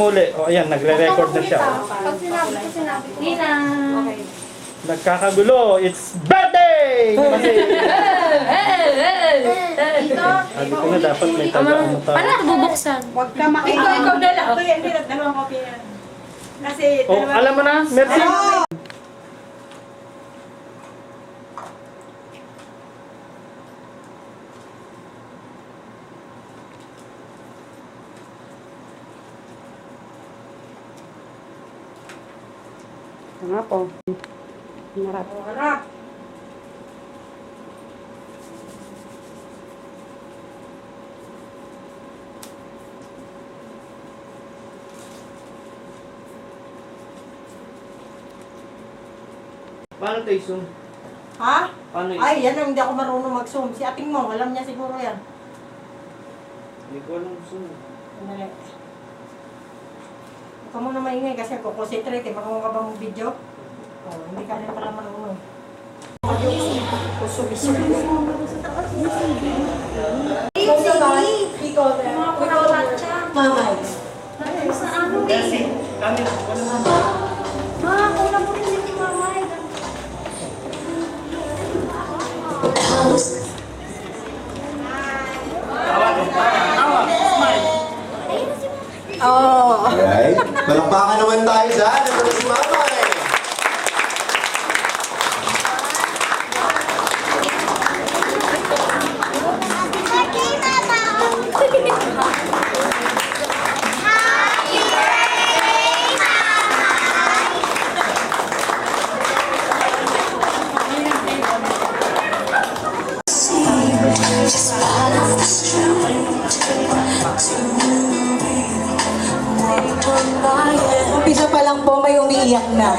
Muli, o ayan, nagre-record na siya. Pag sinabi ko. Nina. Okay. Nagkakagulo, it's birthday! Kasi, Ito. sabi ko na dapat may taga-ano tayo. Paano ito bubuksan? Huwag ka makinig. Ikaw na lang. Ito yan, dalawang kopya yan. Kasi, Oh, alam mo na, merci. Nga po. Harap. Harap. Paano tayo zoom? Ha? Paano yun? Ay, yan ang hindi ako marunong mag-zoom. Si ating mo, alam niya siguro yan. Hindi ko alam zoom. Sandali. Huwag ka muna maingay kasi ako concentrate. Makuha ka ba mong video? Oh, hindi ka rin pala marunong. Mamay. Merci. Kami, Oh. Alright. Palakpakan naman tayo dyan. Ito na si Mama eh. Umpisa pa lang po, may umiiyak na.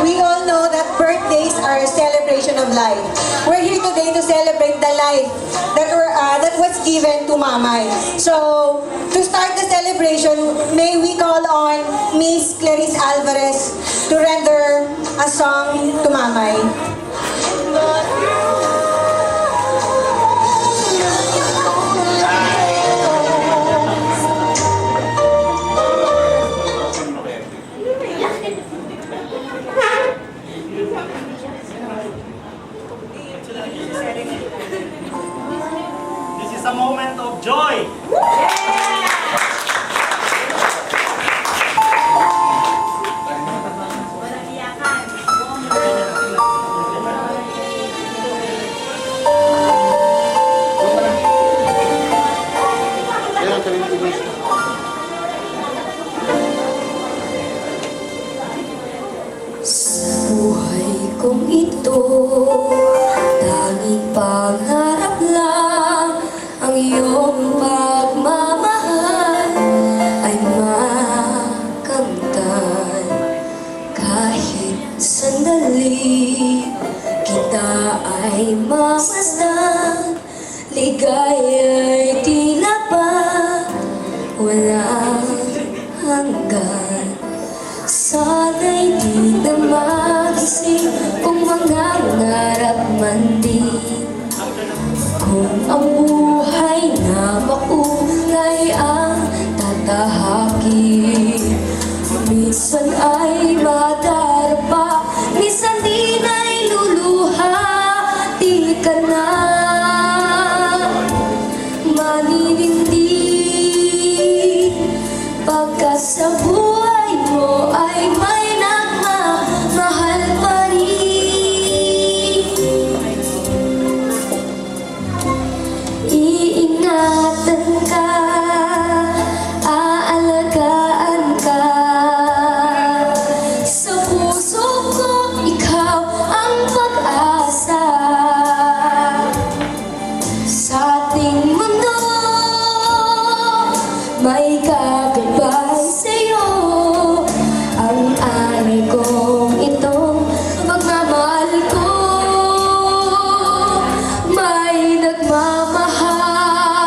We all know that birthdays are a celebration of life. We're here today to celebrate the life that was given to Mamay. So, to start the celebration, may we call on Miss Clarice Alvarez to render a song to Mamay. this is a moment of joy. Buhay kong ito, tanging pangarap lang ang iyong pagmamahal ay makamtan. Kahit sandali kita ay mamasdan, ligaya'y tila ba walang hanggan. Sana'y di na magising kung mga ngarap man din. Kung ang buhay na makulay ang tatahakin, minsan ay madarapa, minsan di na'y luluha. Di ka na maninindig pagka sa buhay mo ay may nagmamahal pa rin. Iingatan ka, aalagaan ka. Sa puso ko, ikaw ang pag-asa. Sa ating mundo, may kagabay sa'yo. Ang aray kong itong pagmamahal ko, may nagmamahal.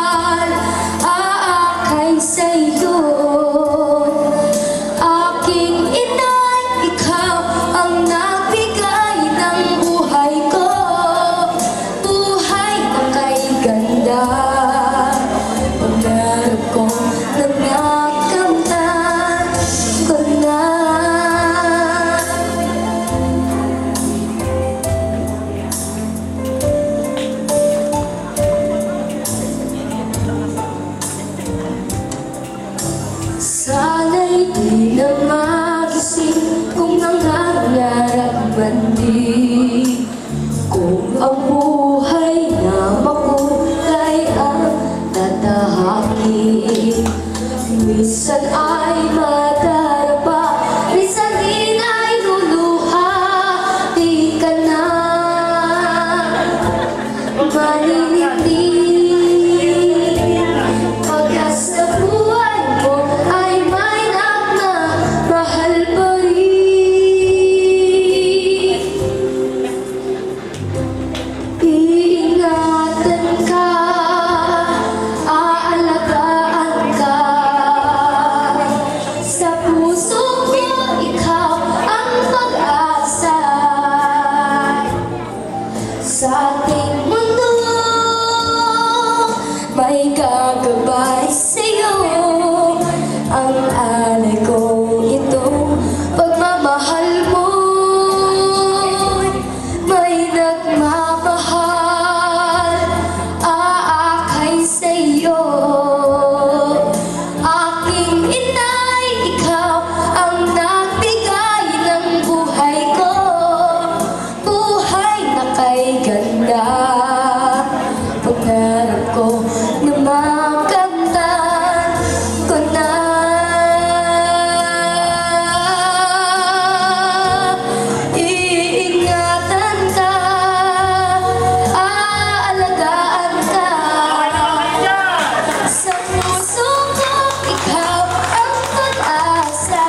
Minsan ay madarapa, minsan din ay luluha. Di ka na maninindig. Pagkas sa buhay mo ay may nagmamahal pa rin. Iingatan ka, aalagaan ka. Sa puso ko, ikaw ang pag-asa. Sa ating mundo, may gagabay sa'yo. Ang alay ko itong pagmamahal mo. May nagmamahal, aakay sa'yo. Aking inay, ikaw ang nagbigay ng buhay ko. Buhay na kay ganda. Pangarap ko na makamtan ko na. Iingatan ka, aalagaan ka. Sa puso ko, ikaw ang pag-asa.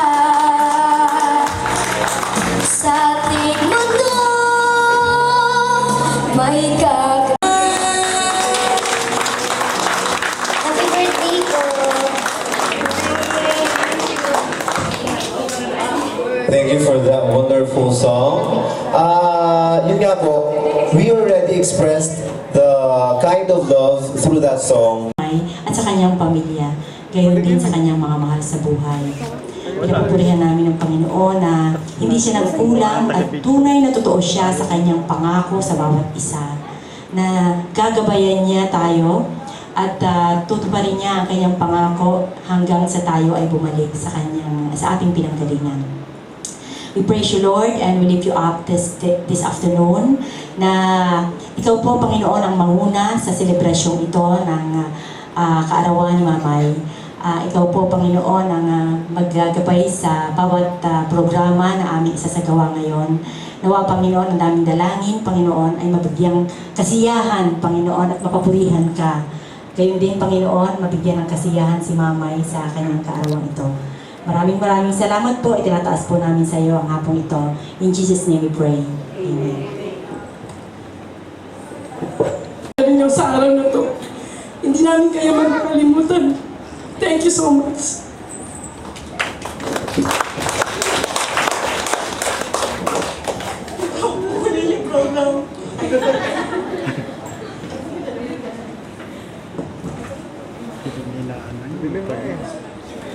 Sa ating mundo, may gagawin. Happy birthday po! Thank you for that wonderful song. Yun nga po, we already expressed the kind of love through that song. at sa kanyang pamilya, gayon din sa kanyang mga mahal sa buhay. Pinapupurihan namin ng Panginoon na hindi siya nagkulang at tunay na totoo siya sa kanyang pangako sa bawat isa, na gagabayan niya tayo at tutuparin niya ang kanyang pangako hanggang sa tayo ay bumalik sa ating pinanggalingan. We praise you, Lord, and we lift you up this afternoon na ikaw po, Panginoon, ang manguna sa selebrasyong ito ng kaarawan ni Mamay. Ikaw po, Panginoon, ang maggagabay sa bawat programa na aming isasagawa ngayon. Nawa, Panginoon, ang daming dalangin, Panginoon, ay mabigyang kasiyahan, Panginoon, at mapapurihan ka. Gayon din, Panginoon, mabigyan ng kasiyahan si Mamay sa kanyang kaarawan ito. Maraming salamat po. Itinataas po namin sa iyo ang hapong ito. In Jesus' name we pray. Amen. Niyo sa araw na to, hindi namin kayo makakalimutan. Thank you so much. Huli yung program.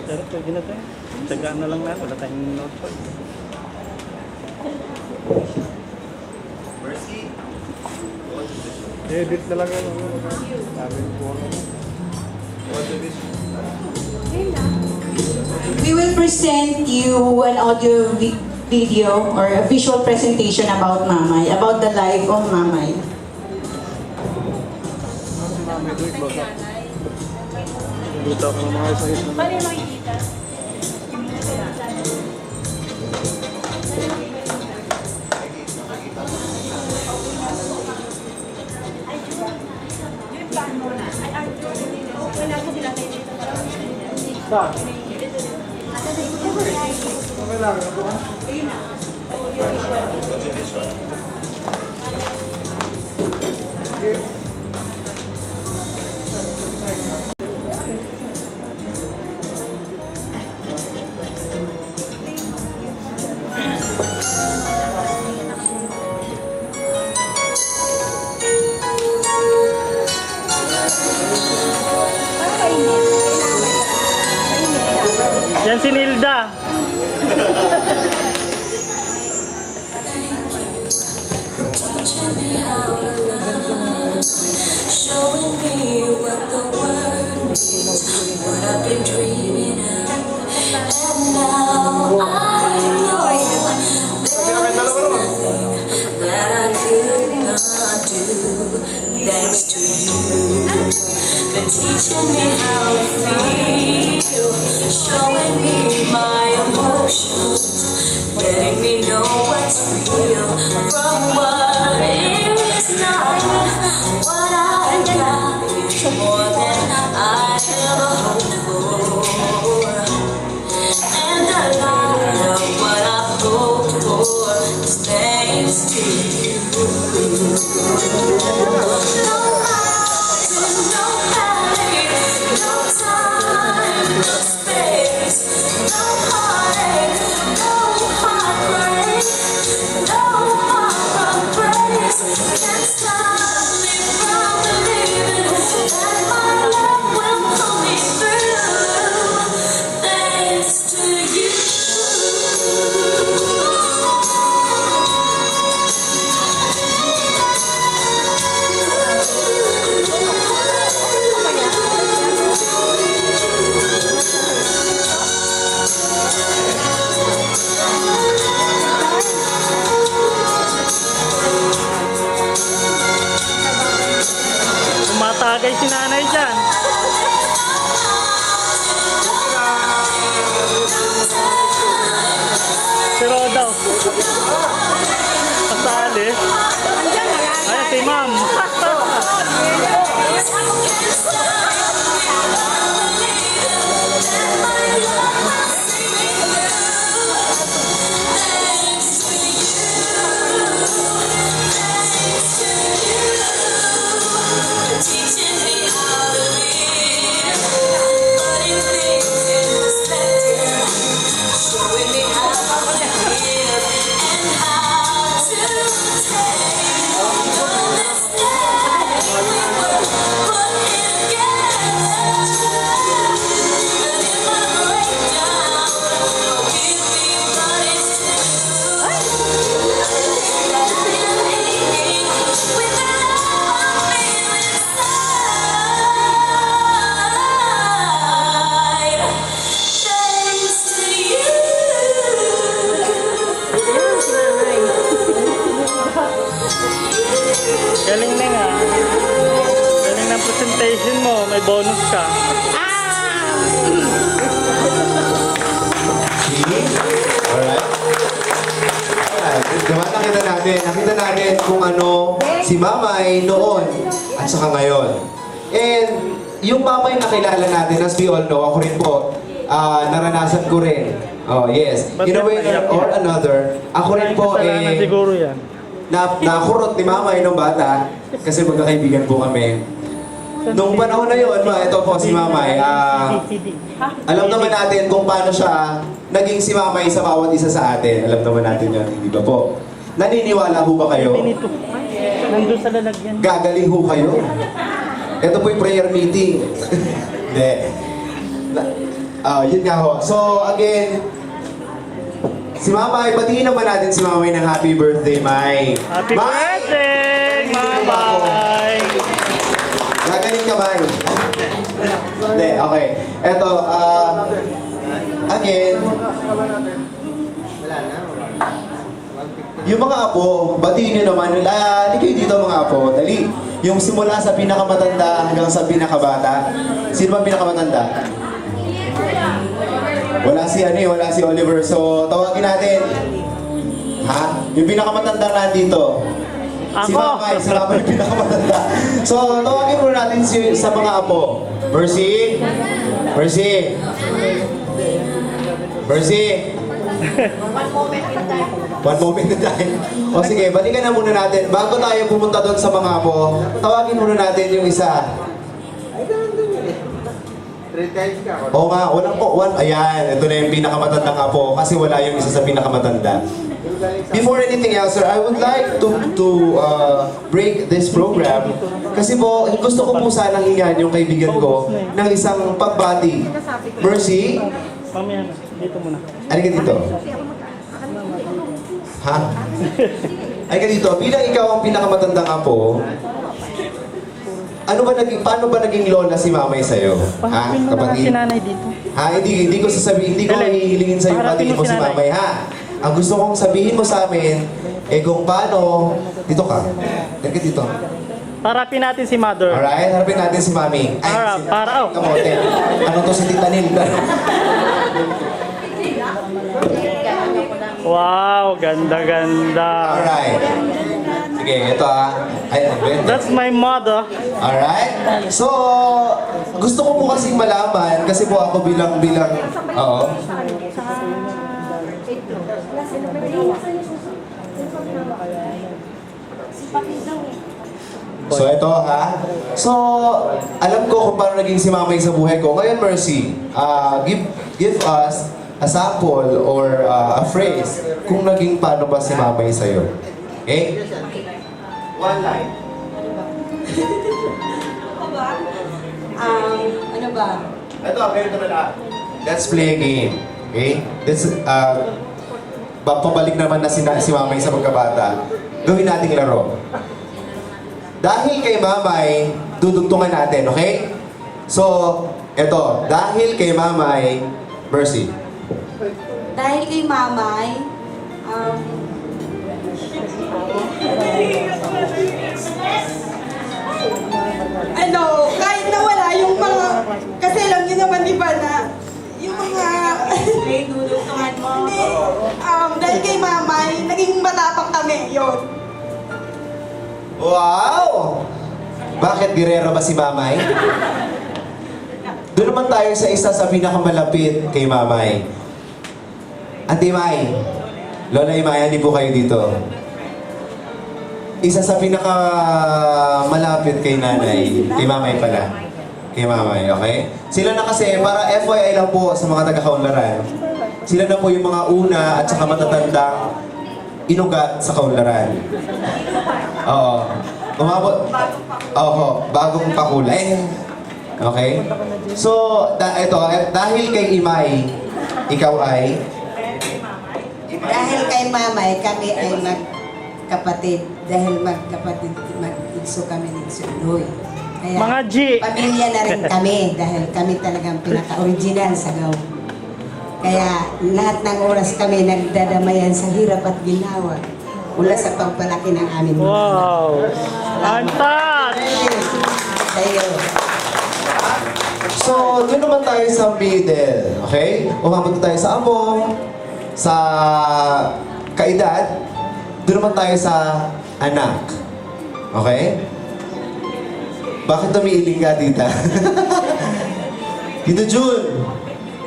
Pero pwede na tayo. Tsagaan na lang natin. Wala tayong note po. Edit na lang yan. We will present you an audio video or a visual presentation about Mamay, about the life of Mamay. Luto ako ng mga isayos na. Yan si Nilda. Showing me what the word means, what I've been dreaming of. And now I know there is nothing that I could not do. Thanks to you for teaching me how to feel. you, showing me my emotions, letting me know what's real from what is not. What I got is more than I ever hoped for, and a lot of what I hoped for is thanks to you. No mountain, no valley, no time, no space, no heartache, no heartbreak, no heartbreaks can stop me from believing that my love will pull me through, thanks to you. Tumatagay si nanay dyan. Si Rodaw. Pasali. Ay, si ma'am. Teaching me how to live, putting things in perspective, showing me how to live and how to take the mistakes we were put together. And if I break down, forgive me, but it's true. That I am aching with the love I feel inside, thanks to you. Galing na nga. Galing ng presentation mo. May bonus ka. Alright. Diba nakita natin kung ano si Mamay noon at saka ngayon. And yung Mamay na kilala natin, as we all know, ako rin po, naranasan ko rin. Oh, yes. In a way or another, ako rin po Kasalanan siguro yan. nakurot ni Mamay nung bata kasi magkakaibigan po kami. Nung panahon na yun, ito po si Mamay, alam naman natin kung paano siya naging si Mamay sa bawat isa sa atin. Alam naman natin yun, hindi ba po? Naniniwala ho ba kayo? Pinito. Nandun sa lalagyan. Gagaling ho kayo? Ito po yung prayer meeting. Hindi. Yun nga ho. So, again, si Mamay, batiin naman natin si Mamay ng happy birthday, May. Happy May! birthday, Mamay! Gagaling ka, May. Hindi, okay. Eto, again, yung mga apo, batiin nyo naman. Hindi kayo dito mga apo. Dali. Yung simula sa pinakamatanda hanggang sa pinakabata. Sino ba pinakamatanda? Wala si Oliver. So, tawagin natin. Ha? Yung pinakamatanda nandito. Si Mamay yung pinakamatanda. So, tawagin muna natin sa mga apo. Mercy. Mercy. Mercy. One moment in time. O sige, balikan na muna natin. Bago tayo pumunta doon sa mga apo, tawagin muna natin yung isa. Oo nga, walang po. Ayan, ito na yung pinakamatandang apo kasi wala yung isa sa pinakamatanda. Before anything else, sir, I would like to break this program kasi po, gusto ko po sanang hingan yung kaibigan ko ng isang pagbati. Mercy? Mamaya na. Dito muna. Ano ka dito? Ha? Ay ka dito, bilang ikaw ang pinakamatandang apo, paano ba naging lola si Mamay sa'yo? Ha? Paharapin mo na si Kapatid? nanay dito. Ha? Hindi ko sasabihin, hindi ko hihilingin sa'yo Paharapin patiin mo mo si si nanay. Mamay, ha? Ang gusto kong sabihin mo sa amin, kung paano, dito ka. Dito ka dito. Harapin natin si Mother. Alright, harapin natin si Mami. Kamote. Ano to si Tita Nilda? Wow, ganda-ganda. Alright. Sige, ito Ay, That's my mother. alright. So, gusto ko po kasing malaman, kasi po ako bilang, oo. So, ito So, alam ko kung paano naging si Mamay sa buhay ko. Ngayon, Mercy, give us a sample or a phrase kung naging paano ba si Mamay sa'yo. Okay? One line. Ano ba? Ito, ganito na lang. Let's play a game. Okay? Pabalik naman na si Mamay sa pagkabata. Gawin nating laro. Dahil kay Mamay, dudugtungan natin, okay? So, eto, dahil kay Mamay, Mercy. Dahil kay Mamay, kahit nawala yung mga, kasi alam niyo naman di ba na, yung mga, dudugtungan mo. Hindi, dahil kay Mamay, naging matapang kami, yun. Wow! Bakit girera ba si Mamay? Doon naman tayo sa isa sa pinakamalapit kay Mamay. Auntie May, Lola Imay, hindi po kayo dito. Isa sa pinakamalapit kay Nanay, kay Mamay pala. Kay Mamay, okay? Sila na kasi, para FYI lang po sa mga taga-Kaunlaran, sila na po yung mga una at saka matatandang inugat sa Kaunlaran. Oo. Umabot. Oo, bagong pakulay. Okay? So, dahil kay Imay, ikaw ay? Dahil kay Mamay, kami ay magkapatid. Dahil mag-igso kami ng Suloy. Kaya, Mga G. pamilya na rin kami dahil kami talagang pinaka-original sa gaw. Kaya lahat ng oras kami nagdadamayan sa hirap at ginawa mula sa pagpalaki ng aming mga anak. Wow. Antas! Sa'yo. So, doon naman tayo sa middle. Okay? Umabot tayo sa amo, sa kaedad. Doon naman tayo sa anak. Okay? Bakit umiiling ka, tita? Tito Jun,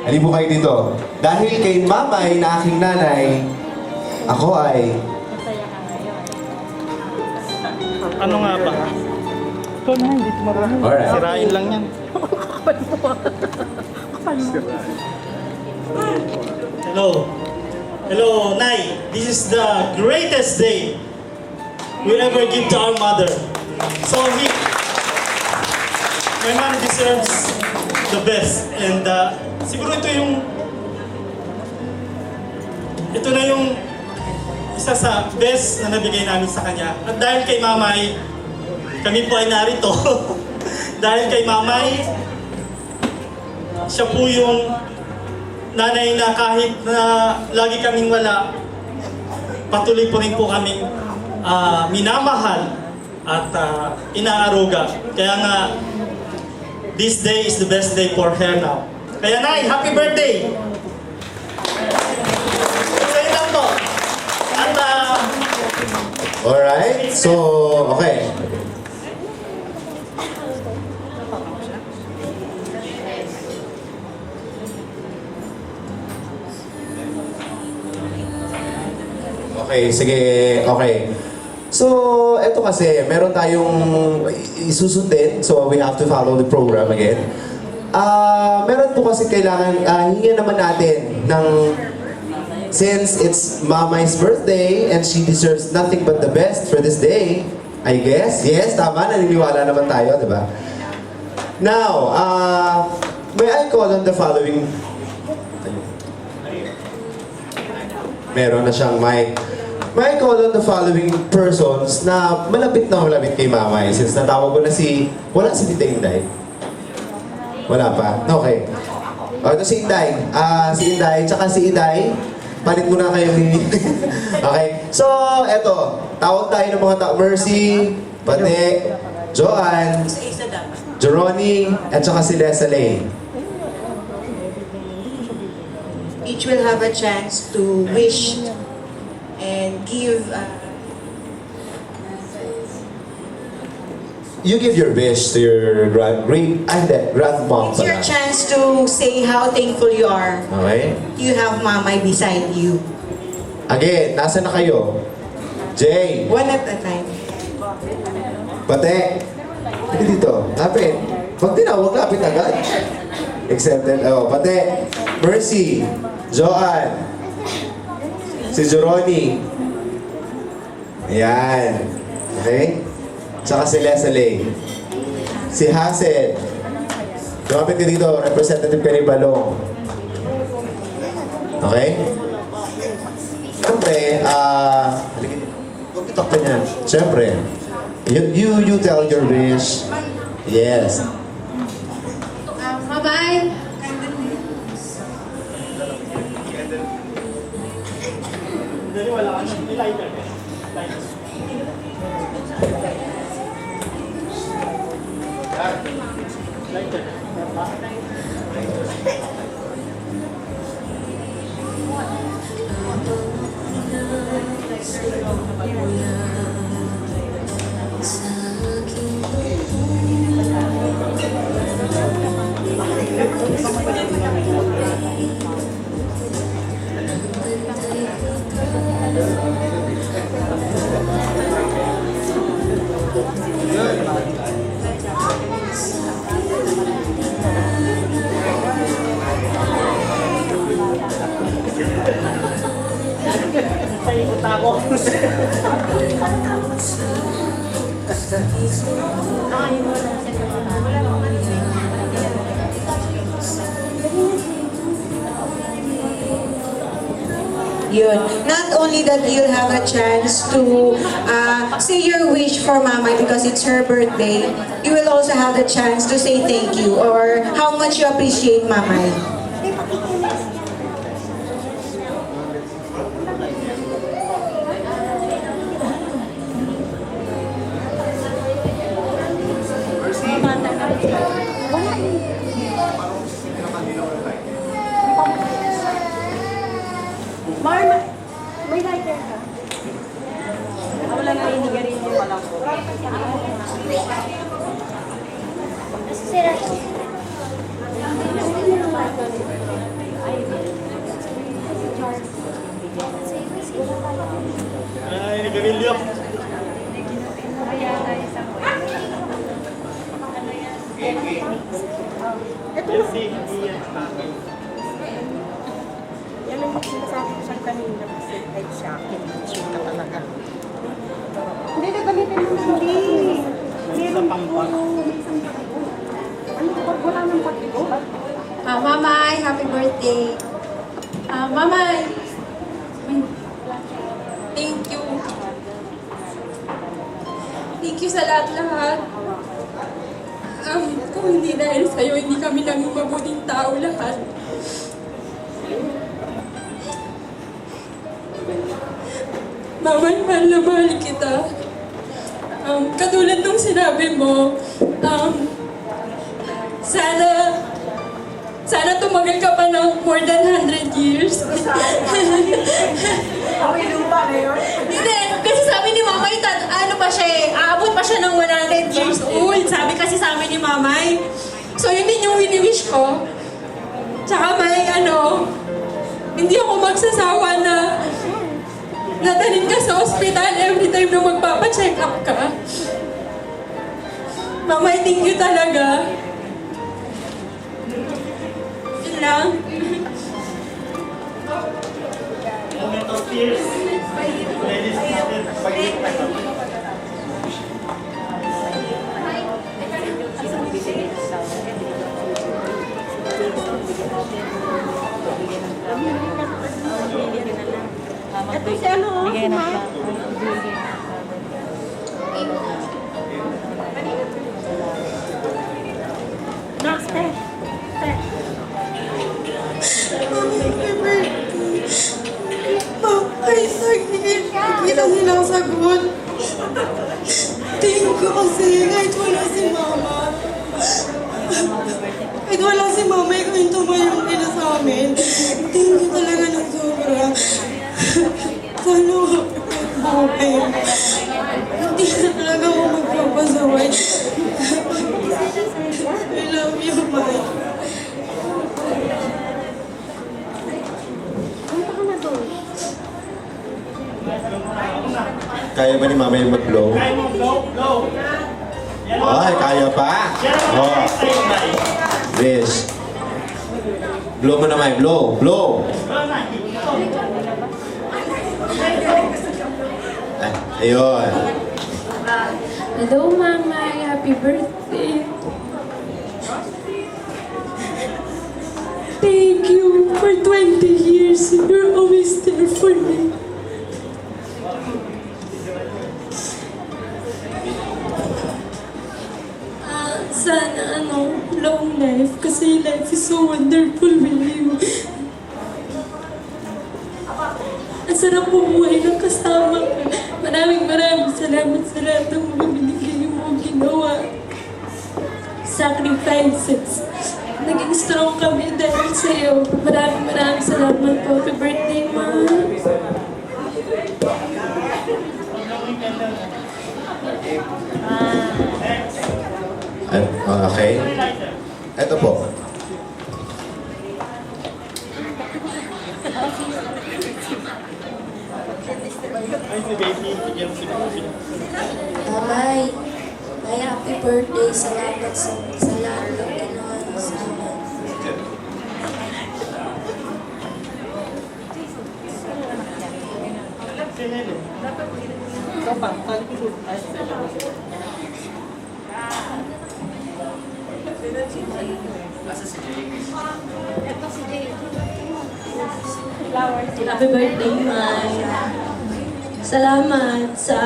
halin po kayo dito. Dahil kay Mamay na aking nanay, ako ay... Ano nga ba? Ito na, hindi ito marunong. Alright. Sirain lang yan. Hello. Hello, Nay. This is the greatest day we ever give to our mother. So my mom deserves the best. And siguro ito na yung isa sa best na nabigay namin sa kanya. At dahil kay Mamay, kami po ay narito. Dahil kay Mamay, siya po yung nanay na kahit na lagi kaming wala, patuloy po rin po kaming minamahal at inaaruga. Kaya nga, this day is the best day for her now. Kaya Nay, happy birthday! Sa'yo lang po. At Alright, so, okay. Okay, sige, okay. So, eto kasi, meron tayong isusundin, so we have to follow the program again. Meron po kasi kailangan, hingin naman natin ng, since it's Mamay's birthday and she deserves nothing but the best for this day, I guess. Yes, tama, naniniwala naman tayo, di ba? Now, may I call on the following... Meron na siyang mic. May I call on the following persons na malapit kay Mamay. Since natawag ko na wala si Tita Inday. Wala pa? Okay. O, ito si Inday. Si Inday, tsaka si Inday. Palit muna kayo ni... Okay. So, eto. Tawag tayo ng mga Mercy, Pate, Joanne, Jeroni, at saka si Leslie. Each will have a chance to wish and give. You give your wish to your grandmom It's your pala. chance to say how thankful you are. Okay? You have Mamay beside you. Again, nasa na kayo? Jay, One at a time. Pate, hindi dito. Lapit. Pag tinawag, lapit agad. Accepted. Oh, Pate, Mercy, Joanne, si Jeroni. Ayan. Okay? Tsaka si Leslie. Si Hassel. Lumapit ka dito, Representative Penny Balong. Okay? Siyempre, huwag itok ka niyan. Siyempre, you tell your wish. Yes. Mamay! Wala ka siya. Lighter. Yun. Not only that you'll have a chance to say your wish for Mamay because it's her birthday, you will also have the chance to say thank you or how much you appreciate Mamay. May lighter ka? Wala na inigarin yung walang ko. Sira. Ay, nagarilyo. Yan ang sinasabi ko siyang kanina kasi kahit siya akin, siya ka talaga. Hindi, nagalitin mo hindi. Meron po, may isang pagko. Ano po, wala nang pagko? Mamay, happy birthday. Mamay, thank you. Thank you sa lahat-lahat. Kung hindi dahil sa'yo, hindi kami naging mabuting tao lahat. Mamay, mahal na mahal kita. Katulad nung sinabi mo, sana tumagal ka pa ng more than 100 years. Okay, lupa na yun. Hindi, kasi sabi ni Mamay, ano pa siya eh, aabot pa siya ng 100 years old. Sabi kasi sa amin ni Mamay. So yun din yung wini-wish ko. Tsaka may hindi ako magsasawa na nadalhin ka sa ospital every time na magpapacheck up ka. Mamay, thank you talaga. Yun lang. Moment of tears. Ladies and gentlemen. Ito si ano, si Mark. Max, te. Mamay, sakit. Hindi na sinasagot. Thank you kasi kahit wala Kahit wala si mama, kwento mo yung ina sa amin. Thank you talaga ng sobra. Sana buhay. Hindi na talaga ako magpapasaway. I love you, Mike. Kaya ba ni mama yung mag-blow? Kaya mo, blow, blow. Yan ang Ay, kaya pa? yan ang Oh, sa'yo, Nay. Wish. Blow mo naman, blow, blow. Blow na. Ay, ayun. Hello, Mama. Happy birthday. Thank you for 20 years. You're always there for me. Sana long life kasi life is so wonderful with you. Ang sarap bumuhay ng kasama ka. Maraming salamat sa lahat ng mga binigay mo ginawa. Sacrifices. Naging strong kami dahil sa'yo. Maraming salamat po. Happy birthday, Ma. Okay. Ito po. Ay, si baby. Bigyan si baby. Mamay, may happy birthday. Salamat sa lahat ng ginawa niyo sa amin. Happy birthday, Mai. Salamat sa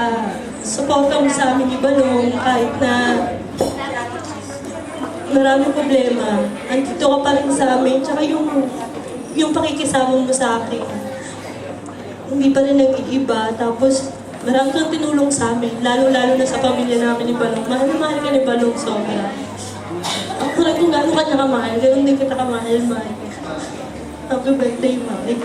suporta mo sa amin ni Balong kahit na maraming problema. Andito ka pa rin sa amin. Tsaka yung pakikisama mo sa akin. Hindi pa rin nag-iiba. Tapos marami kang tinulong sa amin. Lalo-lalo na sa pamilya namin ni Balong. Mahal na mahal ka ni Balong sobra. Ako rin kung gano'n ka niya kamahal. Gano'n din kita kamahal, Mai. Happy birthday, Mai.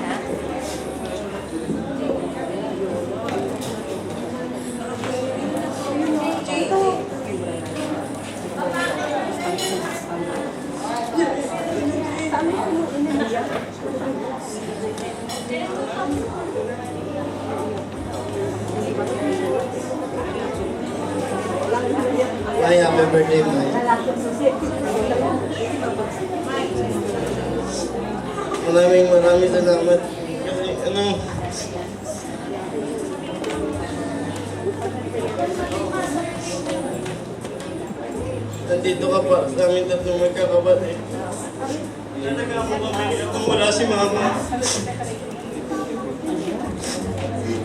Ay, happy birthday, Mai. Maraming salamat. Kasi nandito ka pa sa amin tatlong magkakapatid. Talaga ako mamaya kung wala si Mama.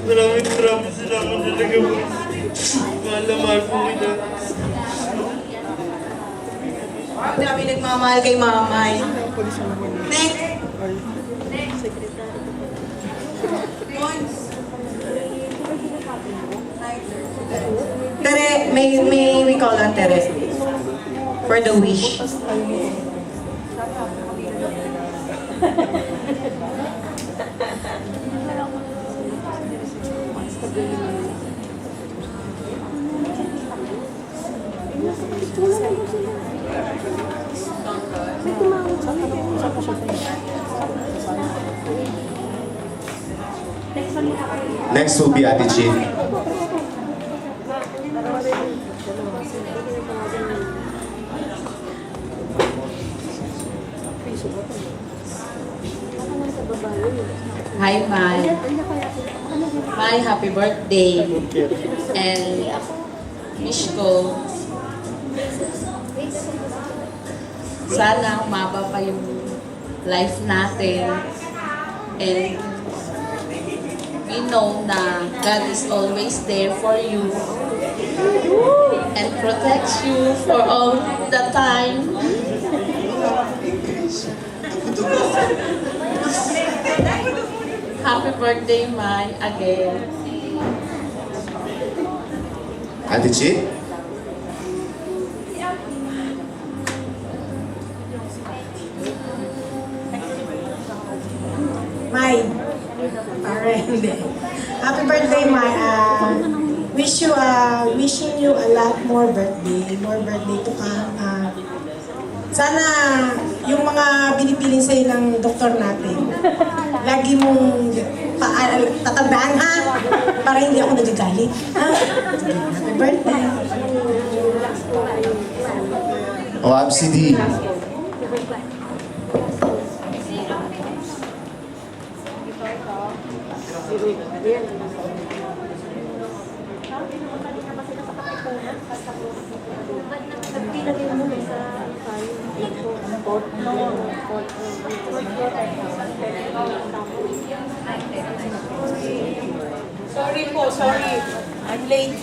Maraming salamat talaga po. Mahal na mahal po kita. Grabe nagmamahal kay Mamay. Next. Tere, may we call on Tere for the wish. Next will be Ate Chief. Hi, Mai. Mai, happy birthday. And wish ko, sana umaba pa yung life natin. And we know na God is always there for you and protects you for all the time. Happy birthday, Mai, again. Ate Chief? Mai. Alright, hindi. Happy birthday, Mai. Wishing you a lot more birthday to come. Sana yung mga binipiling sa'yo ng doktor natin, lagi mong tatandaan ha, para hindi ako nagagalit. Ha? Happy birthday. O, ABCD. Sorry po, sorry. I'm late.